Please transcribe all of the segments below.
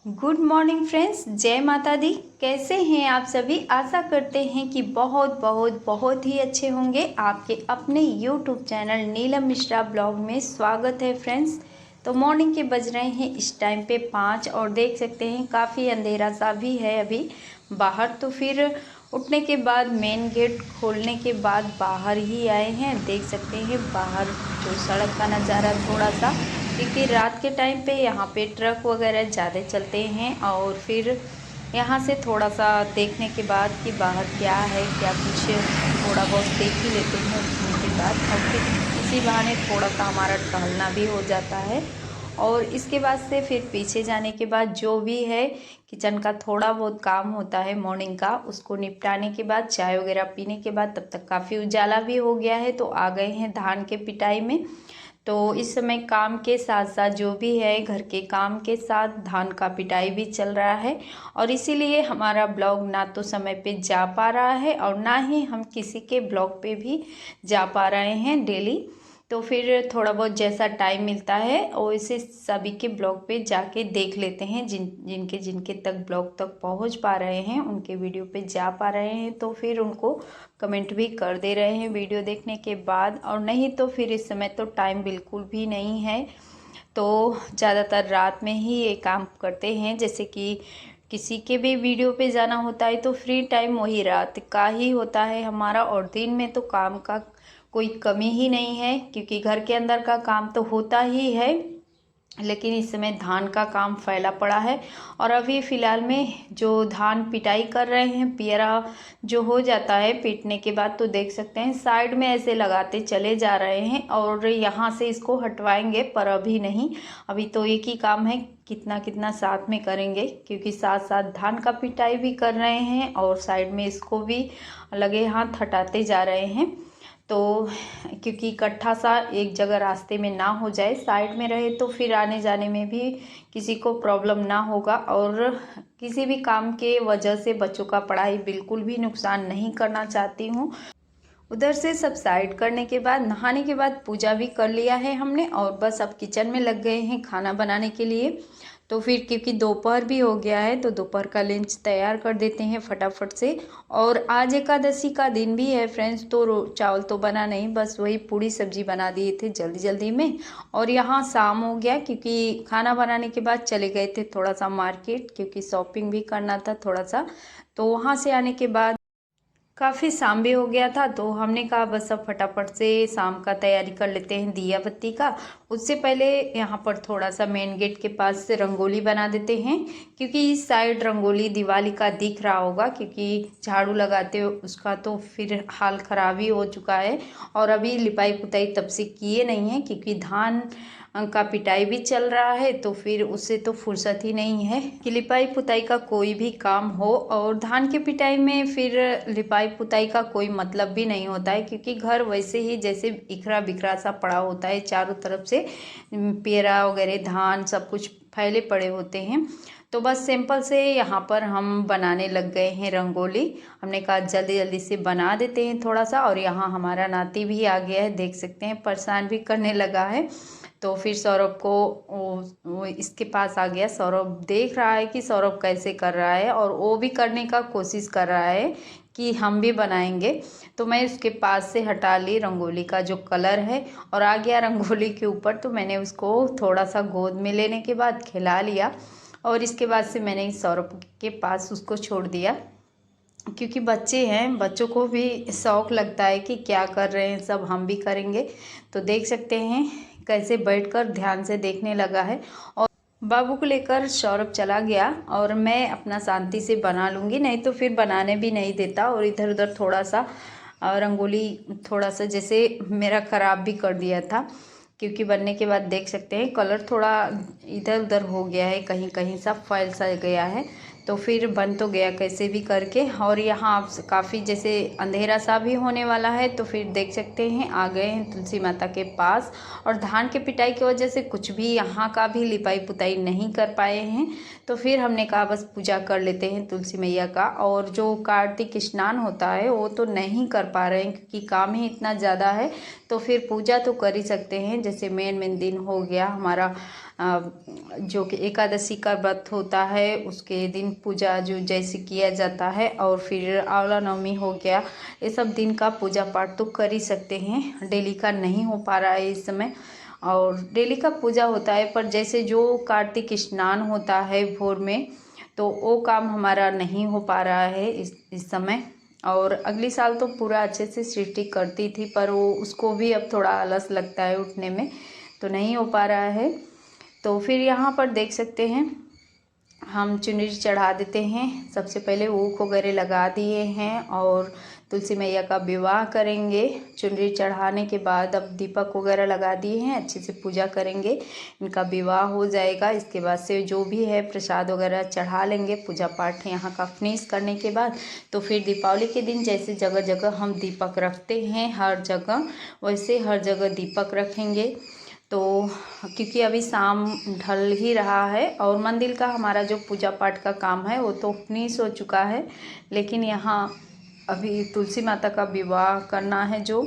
Good morning friends, जय माता दी। कैसे हैं आप सभी? आशा करते हैं कि बहुत बहुत बहुत ही अच्छे होंगे। आपके अपने YouTube channel Neelam Mishra blog में स्वागत है फ्रेंड्स। तो मॉर्निंग के बज रहे हैं इस टाइम पे 5 और देख सकते हैं काफ़ी अंधेरा सा भी है अभी बाहर। तो फिर उठने के बाद मेन गेट खोलने के बाद बाहर ही आए हैं। देख सकते हैं बाहर जो सड़क का नज़ारा थोड़ा सा, क्योंकि रात के टाइम पे यहाँ पे ट्रक वगैरह ज़्यादा चलते हैं। और फिर यहाँ से थोड़ा सा देखने के बाद कि बाहर क्या है क्या कुछ थोड़ा बहुत देख ही लेते हैं उठने के बाद। और फिर इसी बहाने थोड़ा सा हमारा टहलना भी हो जाता है। और इसके बाद से फिर पीछे जाने के बाद जो भी है किचन का थोड़ा बहुत काम होता है मॉर्निंग का, उसको निपटाने के बाद चाय वगैरह पीने के बाद तब तक काफ़ी उजाला भी हो गया है। तो आ गए हैं धान के पिटाई में। तो इस समय काम के साथ साथ जो भी है घर के काम के साथ धान का पिटाई भी चल रहा है। और इसीलिए हमारा ब्लॉग ना तो समय पे जा पा रहा है और ना ही हम किसी के ब्लॉग पे भी जा पा रहे हैं डेली। तो फिर थोड़ा बहुत जैसा टाइम मिलता है वैसे सभी के ब्लॉग पे जाके देख लेते हैं। जिनके तक ब्लॉग तक पहुंच पा रहे हैं, उनके वीडियो पे जा पा रहे हैं तो फिर उनको कमेंट भी कर दे रहे हैं वीडियो देखने के बाद। और नहीं तो फिर इस समय तो टाइम बिल्कुल भी नहीं है, तो ज़्यादातर रात में ही ये काम करते हैं। जैसे कि किसी के भी वीडियो पे जाना होता है तो फ्री टाइम वही रात का ही होता है हमारा। और दिन में तो काम का कोई कमी ही नहीं है, क्योंकि घर के अंदर का काम तो होता ही है। लेकिन इस समय धान का काम फैला पड़ा है। और अभी फ़िलहाल में जो धान पिटाई कर रहे हैं, पियरा जो हो जाता है पीटने के बाद, तो देख सकते हैं साइड में ऐसे लगाते चले जा रहे हैं। और यहाँ से इसको हटवाएंगे पर अभी नहीं, अभी तो एक ही काम है, कितना कितना साथ में करेंगे, क्योंकि साथ साथ धान का पिटाई भी कर रहे हैं और साइड में इसको भी लगे हाथ हटाते जा रहे हैं। तो क्योंकि इकट्ठा सा एक जगह रास्ते में ना हो जाए, साइड में रहे तो फिर आने जाने में भी किसी को प्रॉब्लम ना होगा। और किसी भी काम के वजह से बच्चों का पढ़ाई बिल्कुल भी नुकसान नहीं करना चाहती हूँ। उधर से सब साइड करने के बाद नहाने के बाद पूजा भी कर लिया है हमने और बस अब किचन में लग गए हैं खाना बनाने के लिए। तो फिर क्योंकि दोपहर भी हो गया है तो दोपहर का लंच तैयार कर देते हैं फटाफट से। और आज एकादशी का दिन भी है फ्रेंड्स, तो चावल तो बना नहीं, बस वही पूड़ी सब्जी बना दिए थे जल्दी जल्दी में। और यहाँ शाम हो गया क्योंकि खाना बनाने के बाद चले गए थे थोड़ा सा मार्केट, क्योंकि शॉपिंग भी करना था थोड़ा सा। तो वहाँ से आने के बाद काफ़ी शाम भी हो गया था, तो हमने कहा बस अब फटाफट से शाम का तैयारी कर लेते हैं दिया बत्ती का। उससे पहले यहाँ पर थोड़ा सा मेन गेट के पास से रंगोली बना देते हैं, क्योंकि इस साइड रंगोली दिवाली का दिख रहा होगा, क्योंकि झाड़ू लगाते हो उसका तो फिर हाल ख़राब ही हो चुका है। और अभी लिपाई पुताई तब से किए नहीं है, क्योंकि धान का पिटाई भी चल रहा है, तो फिर उससे तो फुर्सत ही नहीं है कि लिपाई पुताई का कोई भी काम हो। और धान के पिटाई में फिर लिपाई पुताई का कोई मतलब भी नहीं होता है, क्योंकि घर वैसे ही जैसे इखरा बिखरा सा पड़ा होता है, चारों तरफ से पेरा वगैरह धान सब कुछ फैले पड़े होते हैं। तो बस सिंपल से यहाँ पर हम बनाने लग गए हैं रंगोली। हमने कहा जल्दी जल्दी से बना देते हैं थोड़ा सा। और यहाँ हमारा नाती भी आ गया है, देख सकते हैं परेशान भी करने लगा है। तो फिर सौरभ को वो इसके पास आ गया। सौरभ देख रहा है कि सौरभ कैसे कर रहा है और वो भी करने का कोशिश कर रहा है कि हम भी बनाएंगे। तो मैं उसके पास से हटा ली रंगोली का जो कलर है और आ गया रंगोली के ऊपर। तो मैंने उसको थोड़ा सा गोद में लेने के बाद खिला लिया और इसके बाद से मैंने सौरभ के पास उसको छोड़ दिया, क्योंकि बच्चे हैं, बच्चों को भी शौक़ लगता है कि क्या कर रहे हैं सब, हम भी करेंगे। तो देख सकते हैं कैसे बैठकर ध्यान से देखने लगा है। और बाबू को लेकर सौरभ चला गया और मैं अपना शांति से बना लूँगी, नहीं तो फिर बनाने भी नहीं देता। और इधर उधर थोड़ा सा रंगोली थोड़ा सा जैसे मेरा ख़राब भी कर दिया था, क्योंकि बनने के बाद देख सकते हैं कलर थोड़ा इधर उधर हो गया है, कहीं कहीं सा फैल सा गया है। तो फिर बन तो गया कैसे भी करके। और यहाँ आप काफ़ी जैसे अंधेरा सा भी होने वाला है, तो फिर देख सकते हैं आ गए हैं तुलसी माता के पास। और धान के पिटाई की वजह से कुछ भी यहाँ का भी लिपाई पुताई नहीं कर पाए हैं, तो फिर हमने कहा बस पूजा कर लेते हैं तुलसी मैया का। और जो कार्तिक स्नान होता है वो तो नहीं कर पा रहे हैं, क्योंकि काम ही इतना ज़्यादा है। तो फिर पूजा तो कर ही सकते हैं, जैसे मेन दिन हो गया हमारा जो कि एकादशी का व्रत होता है उसके दिन पूजा जो जैसे किया जाता है, और फिर आंवला नवमी हो गया, ये सब दिन का पूजा पाठ तो कर ही सकते हैं। डेली का नहीं हो पा रहा है इस समय, और डेली का पूजा होता है, पर जैसे जो कार्तिक स्नान होता है भोर में, तो वो काम हमारा नहीं हो पा रहा है इस समय। और अगली साल तो पूरा अच्छे से सृष्टि करती थी, पर वो उसको भी अब थोड़ा आलस लगता है उठने में, तो नहीं हो पा रहा है। तो फिर यहाँ पर देख सकते हैं हम चुनरी चढ़ा देते हैं। सबसे पहले ऊख वगैरह लगा दिए हैं और तुलसी मैया का विवाह करेंगे। चुनरी चढ़ाने के बाद अब दीपक वगैरह लगा दिए हैं, अच्छे से पूजा करेंगे, इनका विवाह हो जाएगा। इसके बाद से जो भी है प्रसाद वगैरह चढ़ा लेंगे पूजा पाठ यहाँ का फिनिश करने के बाद। तो फिर दीपावली के दिन जैसे जगह जगह हम दीपक रखते हैं हर जगह, वैसे हर जगह दीपक रखेंगे। तो क्योंकि अभी शाम ढल ही रहा है और मंदिर का हमारा जो पूजा पाठ का काम है वो तो फिनिश हो चुका है, लेकिन यहाँ अभी तुलसी माता का विवाह करना है, जो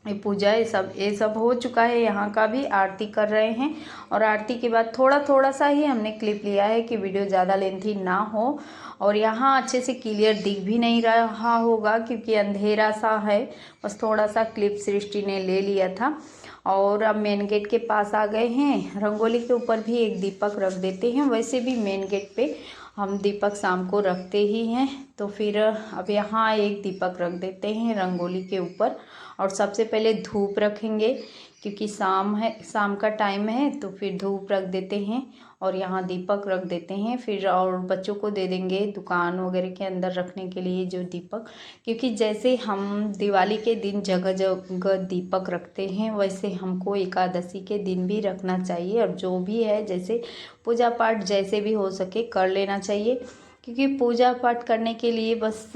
ये पूजा ये सब हो चुका है। यहाँ का भी आरती कर रहे हैं, और आरती के बाद थोड़ा थोड़ा सा ही हमने क्लिप लिया है कि वीडियो ज़्यादा लेंथी ना हो। और यहाँ अच्छे से क्लियर दिख भी नहीं रहा होगा क्योंकि अंधेरा सा है, बस थोड़ा सा क्लिप सृष्टि ने ले लिया था। और अब मेन गेट के पास आ गए हैं। रंगोली के ऊपर भी एक दीपक रख देते हैं, वैसे भी मेन गेट पे हम दीपक शाम को रखते ही हैं। तो फिर अब यहाँ एक दीपक रख देते हैं रंगोली के ऊपर, और सबसे पहले धूप रखेंगे क्योंकि शाम है, शाम का टाइम है, तो फिर धूप रख देते हैं और यहाँ दीपक रख देते हैं। फिर और बच्चों को दे देंगे दुकान वगैरह के अंदर रखने के लिए जो दीपक, क्योंकि जैसे हम दिवाली के दिन जगह जगह दीपक रखते हैं वैसे हमको एकादशी के दिन भी रखना चाहिए। और जो भी है जैसे पूजा पाठ जैसे भी हो सके कर लेना चाहिए, क्योंकि पूजा पाठ करने के लिए बस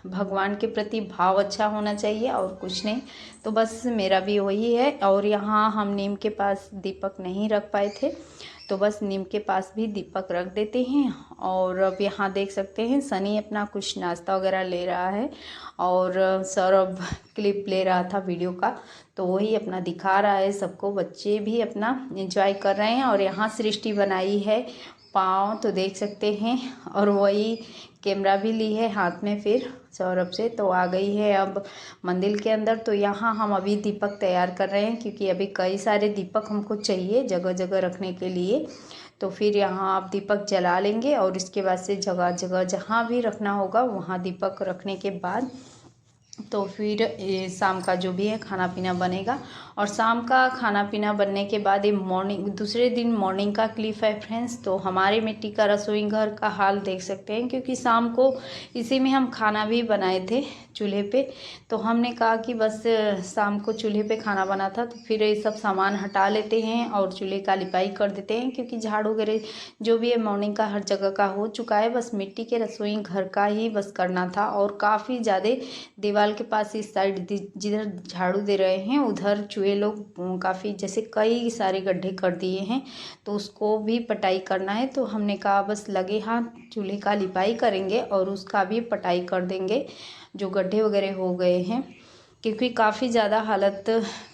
भगवान के प्रति भाव अच्छा होना चाहिए और कुछ नहीं। तो बस मेरा भी वही है। और यहाँ हम नीम के पास दीपक नहीं रख पाए थे, तो बस नीम के पास भी दीपक रख देते हैं। और अब यहाँ देख सकते हैं सनी अपना कुछ नाश्ता वगैरह ले रहा है, और सौरभ क्लिप ले रहा था वीडियो का, तो वही अपना दिखा रहा है सबको। बच्चे भी अपना एंजॉय कर रहे हैं। और यहाँ सृष्टि बनाई है पाँव, तो देख सकते हैं, और वही कैमरा भी ली है हाथ में फिर सौरभ से। तो आ गई है अब मंदिर के अंदर। तो यहाँ हम अभी दीपक तैयार कर रहे हैं क्योंकि अभी कई सारे दीपक हमको चाहिए जगह जगह रखने के लिए। तो फिर यहाँ आप दीपक जला लेंगे और इसके बाद से जगह जगह जहाँ भी रखना होगा वहाँ दीपक रखने के बाद तो फिर शाम का जो भी है खाना पीना बनेगा। और शाम का खाना पीना बनने के बाद ये दूसरे दिन मॉर्निंग का क्लिप है फ्रेंड्स। तो हमारे मिट्टी का रसोई घर का हाल देख सकते हैं, क्योंकि शाम को इसी में हम खाना भी बनाए थे चूल्हे पे। तो हमने कहा कि बस शाम को चूल्हे पे खाना बना था, तो फिर ये सब सामान हटा लेते हैं और चूल्हे का लिपाई कर देते हैं, क्योंकि झाड़ू वगैरह जो भी है मॉर्निंग का हर जगह का हो चुका है। बस मिट्टी के रसोई घर का ही बस करना था। और काफ़ी ज़्यादा दीवार के पास इस साइड जिधर झाड़ू दे रहे हैं उधर चूहे लोग काफ़ी जैसे कई सारे गड्ढे कर दिए हैं, तो उसको भी पटाई करना है। तो हमने कहा बस लगे हाथ चूल्हे का लिपाई करेंगे और उसका भी पटाई कर देंगे जो गड्ढे वगैरह हो गए हैं, क्योंकि काफ़ी ज़्यादा हालत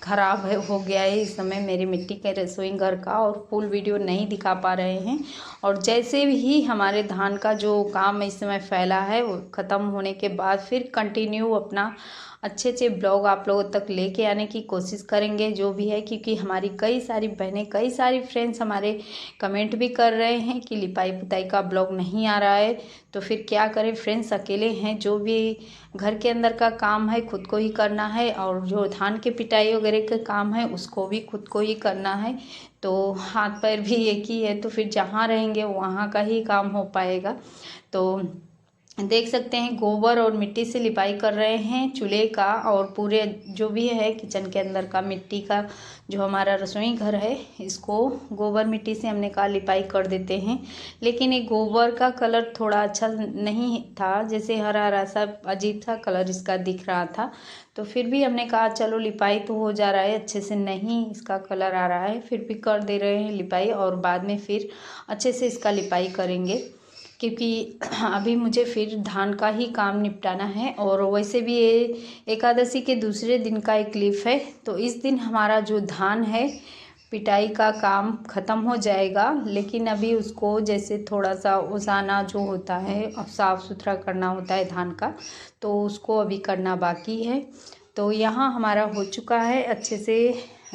ख़राब हो गया है इस समय मेरी मिट्टी के रसोई घर का। और फुल वीडियो नहीं दिखा पा रहे हैं। और जैसे भी हमारे धान का जो काम इस समय फैला है वो ख़त्म होने के बाद फिर कंटिन्यू अपना अच्छे अच्छे ब्लॉग आप लोगों तक लेके आने की कोशिश करेंगे जो भी है, क्योंकि हमारी कई सारी बहनें कई सारी फ्रेंड्स हमारे कमेंट भी कर रहे हैं कि लिपाई पुताई का ब्लॉग नहीं आ रहा है। तो फिर क्या करें फ्रेंड्स, अकेले हैं, जो भी घर के अंदर का काम है खुद को ही करना है, और जो धान के पिटाई वगैरह का काम है उसको भी खुद को ही करना है। तो हाथ पैर भी एक ही है, तो फिर जहाँ रहेंगे वहाँ का ही काम हो पाएगा। तो देख सकते हैं गोबर और मिट्टी से लिपाई कर रहे हैं चूल्हे का, और पूरे जो भी है किचन के अंदर का मिट्टी का जो हमारा रसोई घर है इसको गोबर मिट्टी से हमने कहा लिपाई कर देते हैं। लेकिन ये गोबर का कलर थोड़ा अच्छा नहीं था, जैसे हरा हरा सा अजीब सा कलर इसका दिख रहा था। तो फिर भी हमने कहा चलो लिपाई तो हो जा रहा है अच्छे से, नहीं इसका कलर आ रहा है फिर भी कर दे रहे हैं लिपाई, और बाद में फिर अच्छे से इसका लिपाई करेंगे, क्योंकि अभी मुझे फिर धान का ही काम निपटाना है। और वैसे भी ये एकादशी के दूसरे दिन का एक क्लिप है। तो इस दिन हमारा जो धान है पिटाई का काम ख़त्म हो जाएगा, लेकिन अभी उसको जैसे थोड़ा सा ओसाना जो होता है और साफ़ सुथरा करना होता है धान का, तो उसको अभी करना बाकी है। तो यहाँ हमारा हो चुका है अच्छे से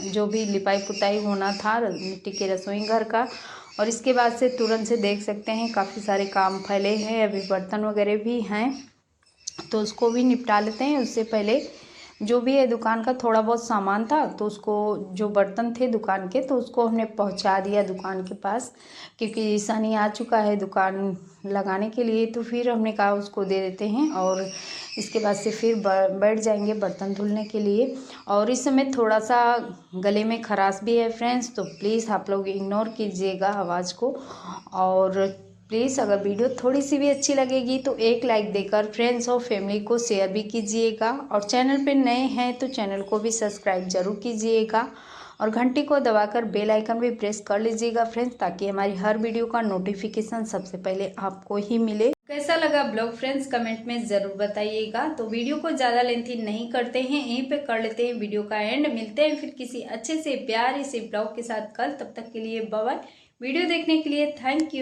जो भी लिपाई पुताई होना था मिट्टी के रसोई घर का। और इसके बाद से तुरंत से देख सकते हैं काफ़ी सारे काम फैले हैं, अभी बर्तन वगैरह भी हैं तो उसको भी निपटा लेते हैं। उससे पहले जो भी है दुकान का थोड़ा बहुत सामान था तो उसको, जो बर्तन थे दुकान के, तो उसको हमने पहुंचा दिया दुकान के पास, क्योंकि सनी आ चुका है दुकान लगाने के लिए। तो फिर हमने कहा उसको दे देते हैं और इसके बाद से फिर बैठ जाएंगे बर्तन धुलने के लिए। और इस समय थोड़ा सा गले में खराश भी है फ्रेंड्स, तो प्लीज़ आप लोग इग्नोर कीजिएगा आवाज़ को। और प्लीज़ अगर वीडियो थोड़ी सी भी अच्छी लगेगी तो एक लाइक देकर फ्रेंड्स और फैमिली को शेयर भी कीजिएगा। और चैनल पे नए हैं तो चैनल को भी सब्सक्राइब जरूर कीजिएगा और घंटी को दबाकर बेल आइकन भी प्रेस कर लीजिएगा फ्रेंड्स, ताकि हमारी हर वीडियो का नोटिफिकेशन सबसे पहले आपको ही मिले। कैसा लगा ब्लॉग फ्रेंड्स कमेंट में ज़रूर बताइएगा। तो वीडियो को ज़्यादा लेंथी नहीं करते हैं, यहीं पे कर लेते हैं वीडियो का एंड। मिलते हैं फिर किसी अच्छे से प्यारे से ब्लॉग के साथ कल, तब तक के लिए बाय बाय। वीडियो देखने के लिए थैंक यू।